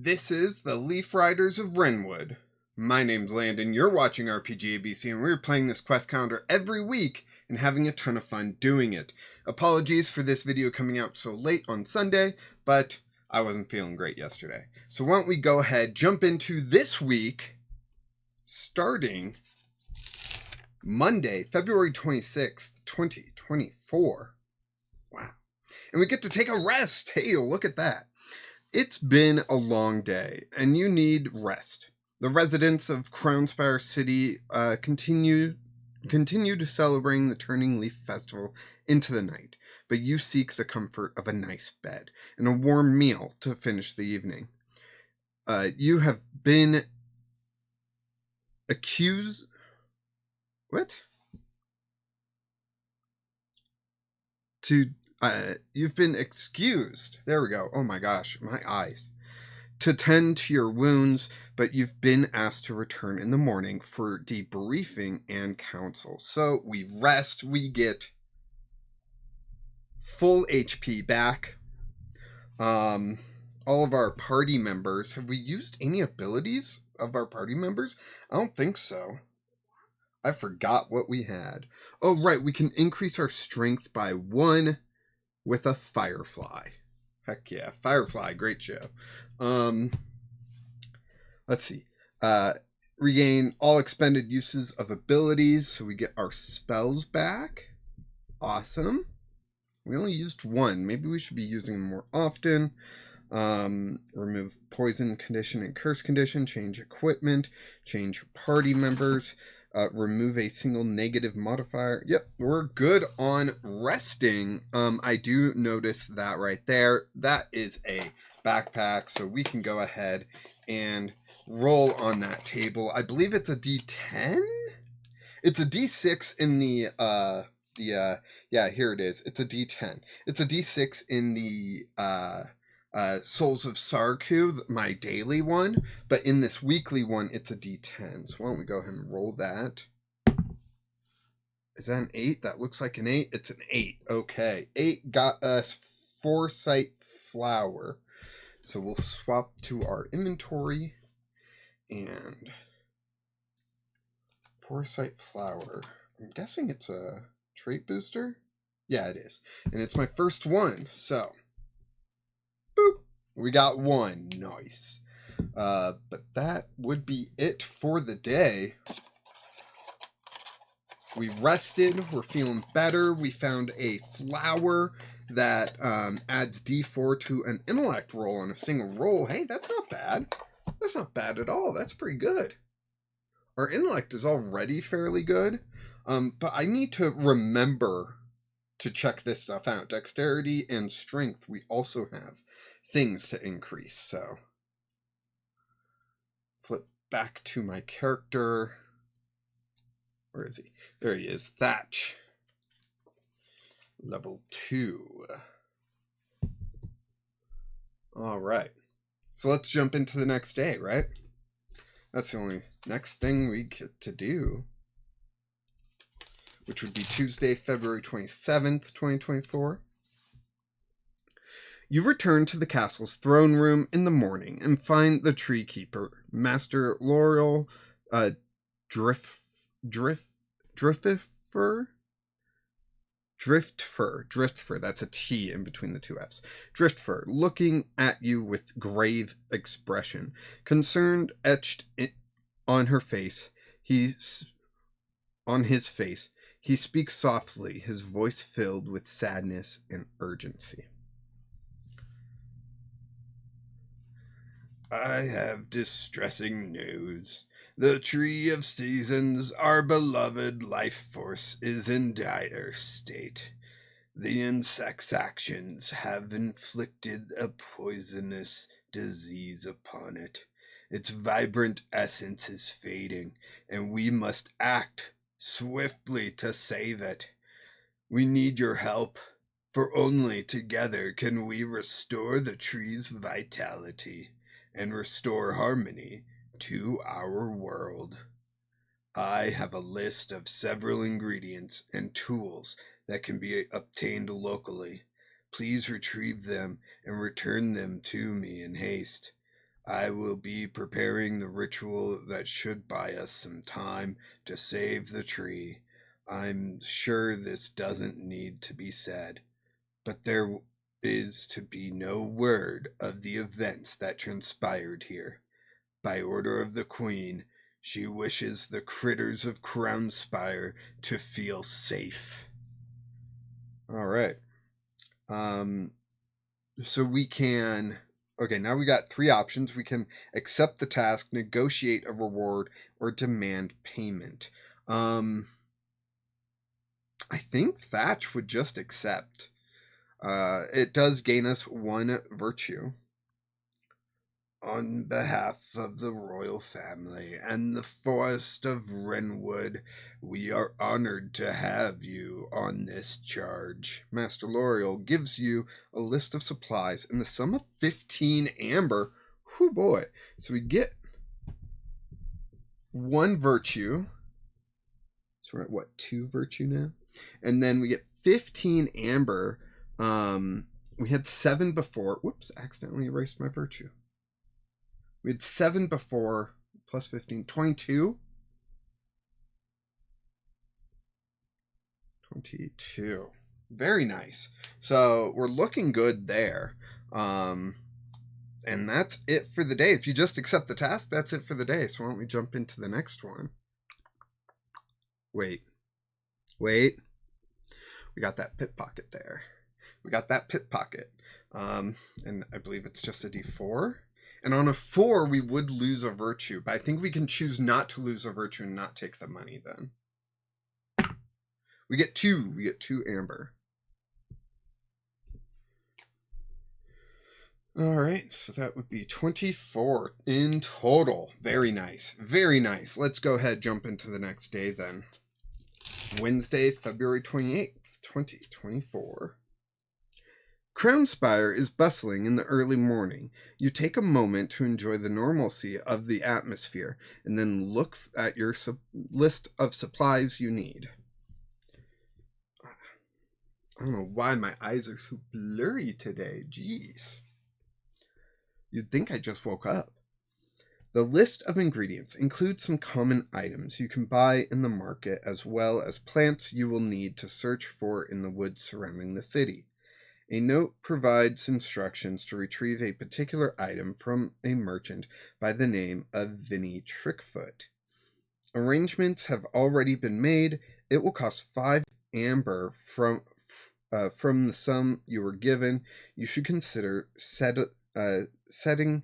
This is the Leaf Riders of Wrenwood. My name's Landon, you're watching RPG ABC, and we're playing this quest calendar every week and having a ton of fun doing it. Apologies for this video coming out so late on Sunday, but I wasn't feeling great yesterday. So why don't we go ahead, jump into this week, starting Monday, February 26th, 2024. Wow. And we get to take a rest. Hey, look at that. It's been a long day, and you need rest. The residents of Crownspire City continued celebrating the Turning Leaf Festival into the night, but you seek the comfort of a nice bed and a warm meal to finish the evening. You have been accused... What? You've been excused. There we go. Oh my gosh, my eyes. To tend to your wounds, but you've been asked to return in the morning for debriefing and counsel. So we rest, we get full HP back. All of our party members, have we used any abilities of our party members? I don't think so. I forgot what we had. Oh, right, we can increase our strength by 1 with a Firefly. Heck yeah, Firefly, great show. Let's see. Regain all expended uses of abilities, so we get our spells back. Awesome. We only used 1. Maybe we should be using them more often. Remove poison condition and curse condition. Change equipment. Change party members. Remove a single negative modifier. Yep, we're good on resting. I do notice that right there. That is a backpack, so we can go ahead and roll on that table. I believe it's a D10? It's a D6 in the, yeah, here it is. It's a D10. It's a D6 in the, Souls of Sarku, my daily one, but in this weekly one, it's a D10. So why don't we go ahead and roll that? Is that an 8? That looks like an 8. It's an 8. Okay. 8 got us Foresight Flower. So we'll swap to our inventory and Foresight Flower. I'm guessing it's a trait booster. Yeah, it is. And it's my first one. So boop. We got 1. Nice. But that would be it for the day. We rested. We're feeling better. We found a flower that adds D4 to an intellect roll on a single roll. Hey, that's not bad. That's not bad at all. That's pretty good. Our intellect is already fairly good. But I need to remember to check this stuff out. Dexterity and strength, we also have things to increase. So flip back to my character. Where is he? There he is. Thatch. Level 2. All right. So let's jump into the next day, right? That's the only next thing we get to do, which would be Tuesday, February 27th, 2024. You return to the castle's throne room in the morning and find the tree keeper, Master Laurel Driftfer, that's a T in between the 2 F's. Driftfer, looking at you with grave expression. Concerned etched on her face. On his face, he speaks softly, his voice filled with sadness and urgency. I have distressing news. The Tree of Seasons, our beloved life force, is in dire state. The insect's actions have inflicted a poisonous disease upon it. Its vibrant essence is fading, and we must act swiftly to save it. We need your help, for only together can we restore the tree's vitality and restore harmony to our world. I have a list of several ingredients and tools that can be obtained locally. Please retrieve them and return them to me in haste. I will be preparing the ritual that should buy us some time to save the tree. I'm sure this doesn't need to be said, but there is to be no word of the events that transpired here. By order of the Queen, she wishes the critters of Crownspire to feel safe. All right. Um, so we can. Okay, now we got three options. We can accept the task, negotiate a reward, or demand payment. I think Thatch would just accept. It does gain us one virtue. On behalf of the royal family and the forest of Wrenwood, we are honored to have you on this charge. Master L'Oreal gives you a list of supplies in the sum of 15 amber. Whew, boy. So we get one virtue. So we're at what, 2 virtue now? And then we get 15 amber. We had 7 before. Whoops, accidentally erased my virtue. We had 7 before, plus 15, 22. 22. Very nice. So we're looking good there. And that's it for the day. If you just accept the task, that's it for the day. So why don't we jump into the next one? Wait. We got that pit pocket there. And I believe it's just a D4. And on a 4, we would lose a virtue. But I think we can choose not to lose a virtue and not take the money then. We get 2. We get 2 amber. All right, so that would be 24 in total. Very nice. Very nice. Let's go ahead, jump into the next day then. Wednesday, February 28th, 2024. Crownspire is bustling in the early morning. You take a moment to enjoy the normalcy of the atmosphere and then look at your list of supplies you need. I don't know why my eyes are so blurry today. Jeez. You'd think I just woke up. The list of ingredients includes some common items you can buy in the market as well as plants you will need to search for in the woods surrounding the city. A note provides instructions to retrieve a particular item from a merchant by the name of Vinnie Trickfoot. Arrangements have already been made. It will cost 5 amber from the sum you were given. You should consider setting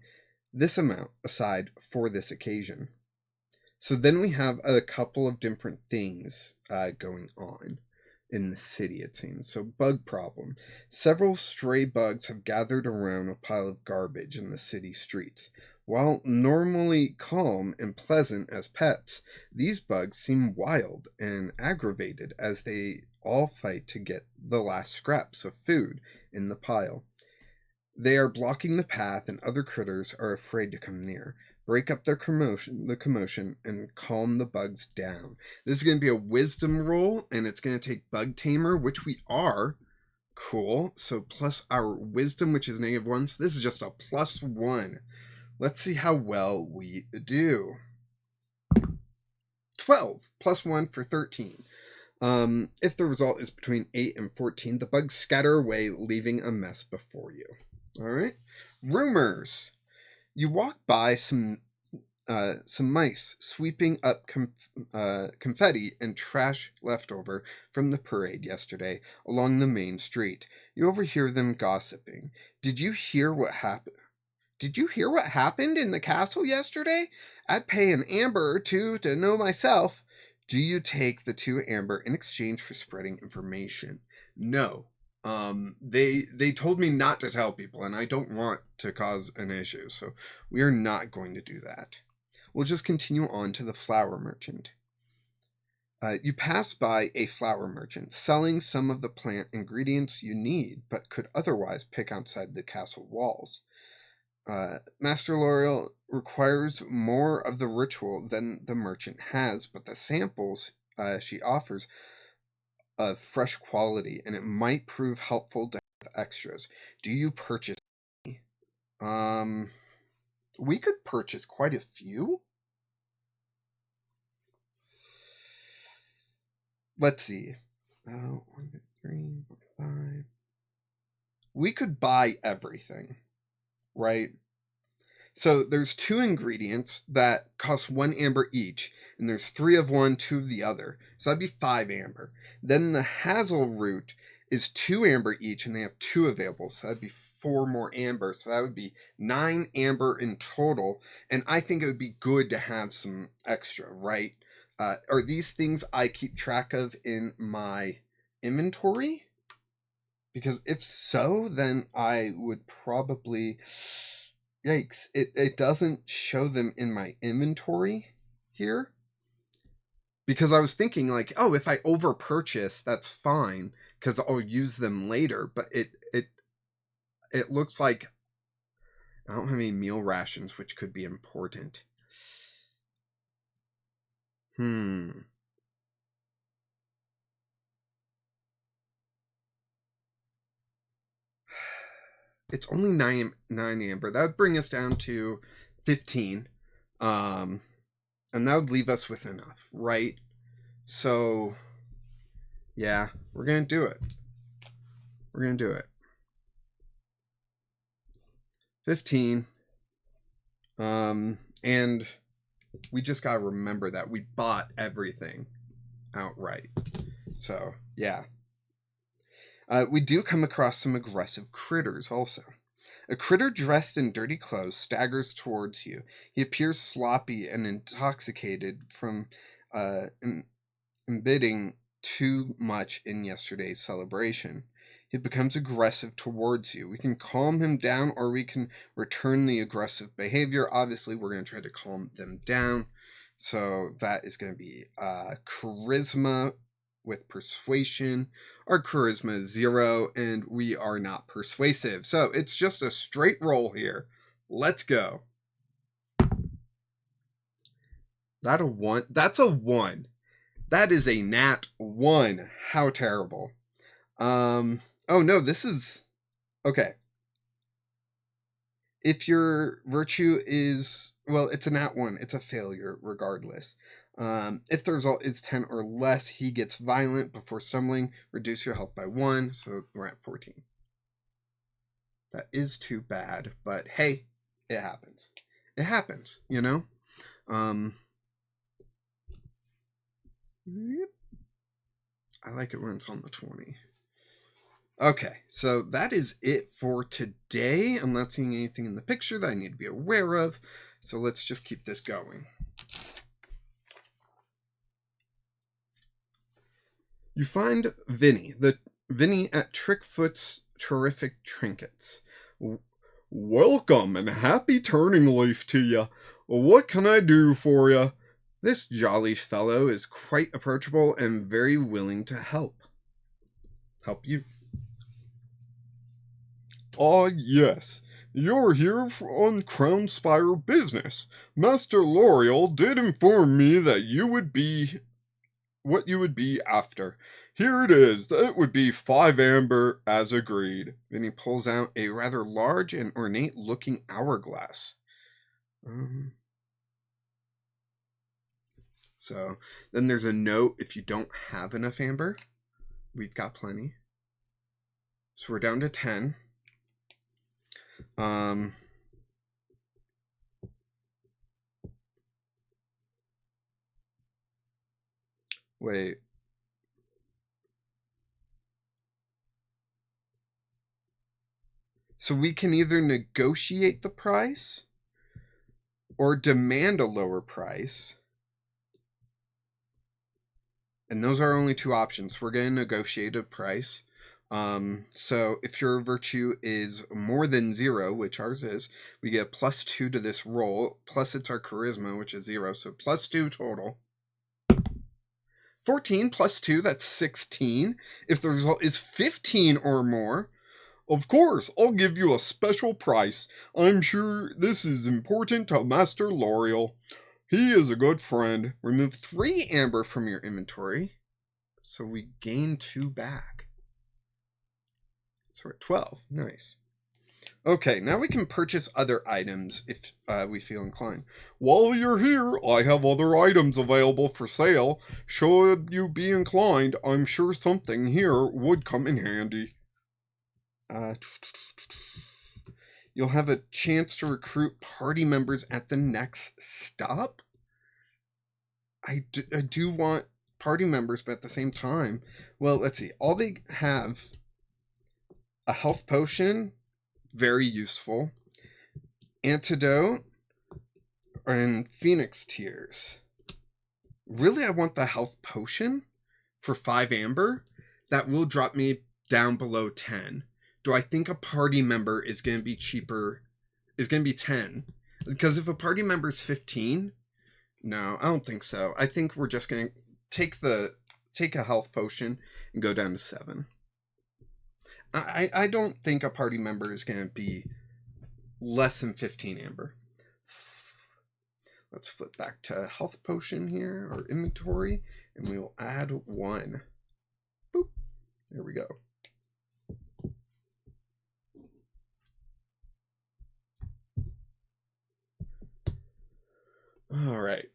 this amount aside for this occasion. So then we have a couple of different things going on in the city, it seems. So, bug problem. Several stray bugs have gathered around a pile of garbage in the city streets. While normally calm and pleasant as pets, these bugs seem wild and aggravated as they all fight to get the last scraps of food in the pile. They are blocking the path, and other critters are afraid to come near. Break up the commotion, and calm the bugs down. This is going to be a wisdom roll, and it's going to take Bug Tamer, which we are. Cool. So plus our wisdom, which is -1. So this is just a +1. Let's see how well we do. 12 +1 for 13. If the result is between 8 and 14, the bugs scatter away, leaving a mess before you. All right. Rumors. You walk by some mice sweeping up confetti and trash left over from the parade yesterday along the main street. You overhear them gossiping. Did you hear what happened? Did you hear what happened in the castle yesterday? I'd pay an amber or 2 to know myself. Do you take the 2 amber in exchange for spreading information? No. They told me not to tell people, and I don't want to cause an issue, so we are not going to do that. We'll just continue on to the flower merchant. You pass by a flower merchant selling some of the plant ingredients you need, but could otherwise pick outside the castle walls. Master L'Oreal requires more of the ritual than the merchant has, but the samples she offers of fresh quality, and it might prove helpful to have extras. Do you purchase any? We could purchase quite a few. Let's see. 1, 2, 3, 4, 5. We could buy everything, right? So there's 2 ingredients that cost 1 amber each, and there's 3 of one, 2 of the other. So that'd be 5 amber. Then the hazel root is 2 amber each, and they have 2 available. So that'd be 4 more amber. So that would be 9 amber in total. And I think it would be good to have some extra, right? Are these things I keep track of in my inventory? Because if so, then I would probably... Yikes, it doesn't show them in my inventory here. Because I was thinking like, oh, if I over purchase, that's fine, because I'll use them later. But it looks like I don't have any meal rations, which could be important. It's only 9 amber. That would bring us down to 15. And that would leave us with enough, right? So, yeah, we're going to do it. We're going to do it. 15. And we just got to remember that we bought everything outright. So, yeah. We do come across some aggressive critters also. A critter dressed in dirty clothes staggers towards you. He appears sloppy and intoxicated from imbibing too much in yesterday's celebration. He becomes aggressive towards you. We can calm him down, or we can return the aggressive behavior. Obviously, we're going to try to calm them down. So that is going to be charisma with persuasion. Our charisma is 0, and we are not persuasive. So it's just a straight roll here. Let's go. That's a 1. That is a nat 1. How terrible. Oh no, this is... Okay. If your virtue is... Well, it's a nat 1. It's a failure regardless. If the result is 10 or less, he gets violent before stumbling. Reduce your health by 1, so we're at 14. That is too bad, but hey, it happens. It happens, you know? I like it when it's on the 20. Okay, so that is it for today. I'm not seeing anything in the picture that I need to be aware of, so let's just keep this going. You find Vinny at Trickfoot's Terrific Trinkets. Welcome and happy turning leaf to ya. What can I do for ya? This jolly fellow is quite approachable and very willing to help. Help you? Ah, yes. You're here on Crown Spire business. Master L'Oreal did inform me that you would be what you would be after. Here it is. It would be 5 amber as agreed. Then he pulls out a rather large and ornate looking hourglass. So then there's a note: if you don't have enough amber, we've got plenty. So we're down to 10. Wait. So we can either negotiate the price or demand a lower price. And those are our only 2 options. We're going to negotiate a price. So if your virtue is more than 0, which ours is, we get +2 to this roll, plus it's our charisma, which is 0, so +2 total. 14 plus 2, that's 16. If the result is 15 or more, of course, I'll give you a special price. I'm sure this is important to Master L'Oreal. He is a good friend. Remove 3 amber from your inventory, so we gain 2 back. So we're at 12. Nice. Okay, now we can purchase other items if we feel inclined. While you're here, I have other items available for sale. Should you be inclined, I'm sure something here would come in handy. Uh, you'll have a chance to recruit party members at the next stop. I do want party members, but at the same time, well, let's see. All they have a health potion, very useful. Antidote and Phoenix Tears. Really, I want the health potion for 5 amber. That will drop me down below 10. Do I think a party member is going to be cheaper? Is going to be 10? Because if a party member is 15, no, I don't think so. I think we're just going to take a health potion and go down to 7. I don't think a party member is going to be less than 15 amber. Let's flip back to health potion here, or inventory, and we will add 1. Boop. There we go. All right.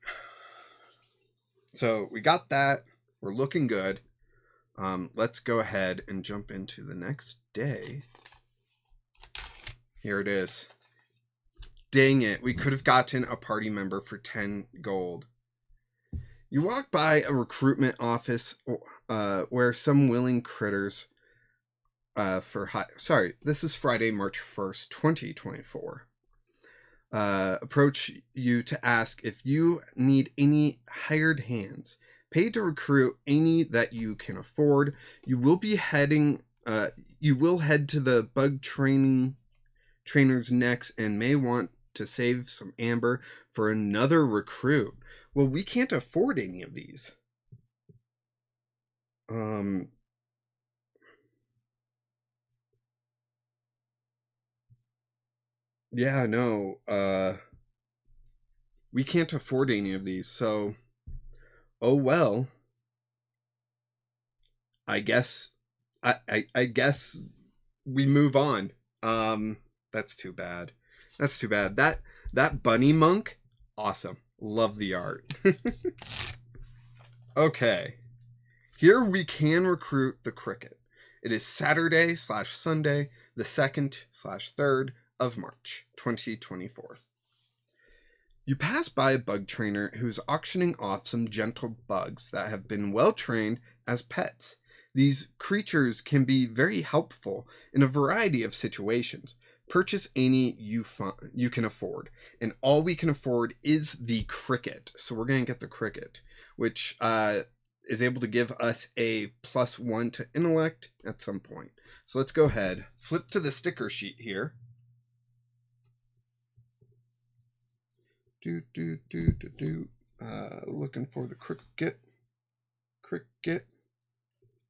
So we got that. We're looking good. Let's go ahead and jump into the next day. Here it is. Dang it, we could have gotten a party member for 10 gold. You walk by a recruitment office where some willing critters this is Friday, March 1st, 2024. Approach you to ask if you need any hired hands. Pay to recruit any that you can afford. You will head to the bug trainers next and may want to save some amber for another recruit. Well, we can't afford any of these. Yeah, no. We can't afford any of these, so oh well. I guess I guess we move on. That's too bad. That's too bad. That bunny monk, awesome. Love the art. Okay. Here we can recruit the cricket. It is Saturday/Sunday, the 2nd/3rd of March, 2024. You pass by a bug trainer who's auctioning off some gentle bugs that have been well trained as pets. These creatures can be very helpful in a variety of situations. Purchase any you can afford, and all we can afford is the cricket. So we're going to get the cricket, which is able to give us a +1 to intellect at some point. So let's go ahead, flip to the sticker sheet here. Looking for the cricket.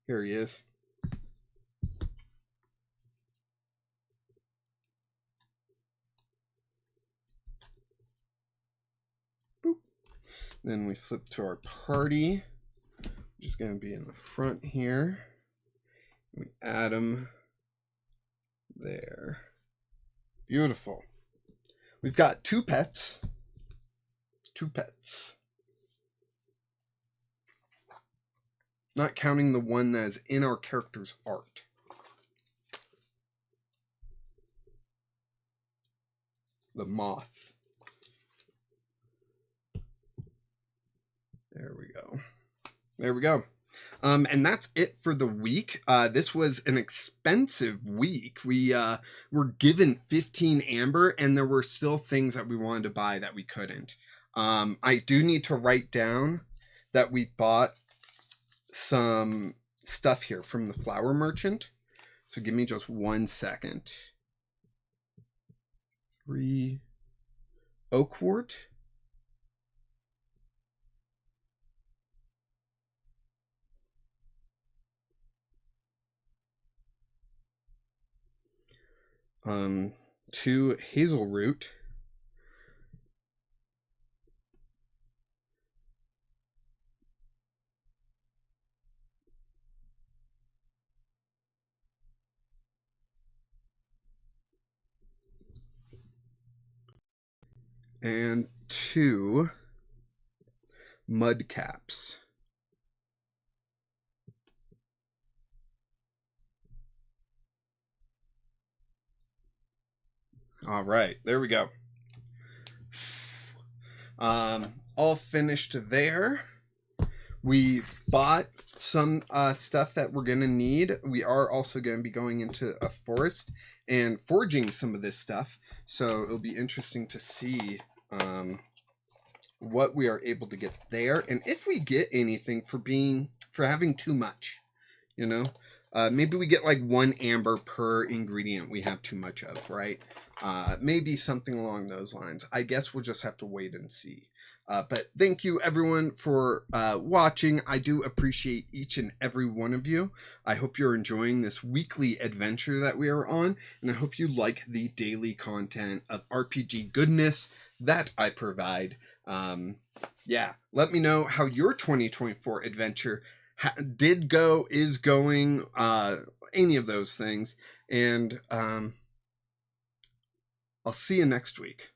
Here he is. Boop. Then we flip to our party, which is going to be in the front here. We add him there. Beautiful. We've got 2 pets. 2 pets. Not counting the one that is in our character's art. The moth. There we go. There we go. And that's it for the week. This was an expensive week. We were given 15 amber, and there were still things that we wanted to buy that we couldn't. I do need to write down that we bought some stuff here from the flower merchant. So give me just 1 second. 3 oakwort. um, 2 hazel root, and 2 mud caps. All right, there we go. All finished there. We bought some stuff that we're going to need. We are also going to be going into a forest and forging some of this stuff. So it'll be interesting to see what we are able to get there. And if we get anything for having too much, you know, maybe we get like 1 amber per ingredient we have too much of, right? Maybe something along those lines. I guess we'll just have to wait and see. But thank you everyone for watching. I do appreciate each and every one of you. I hope you're enjoying this weekly adventure that we are on, and I hope you like the daily content of RPG goodness that I provide. Yeah, let me know how your 2024 adventure did go, is going, any of those things, and I'll see you next week.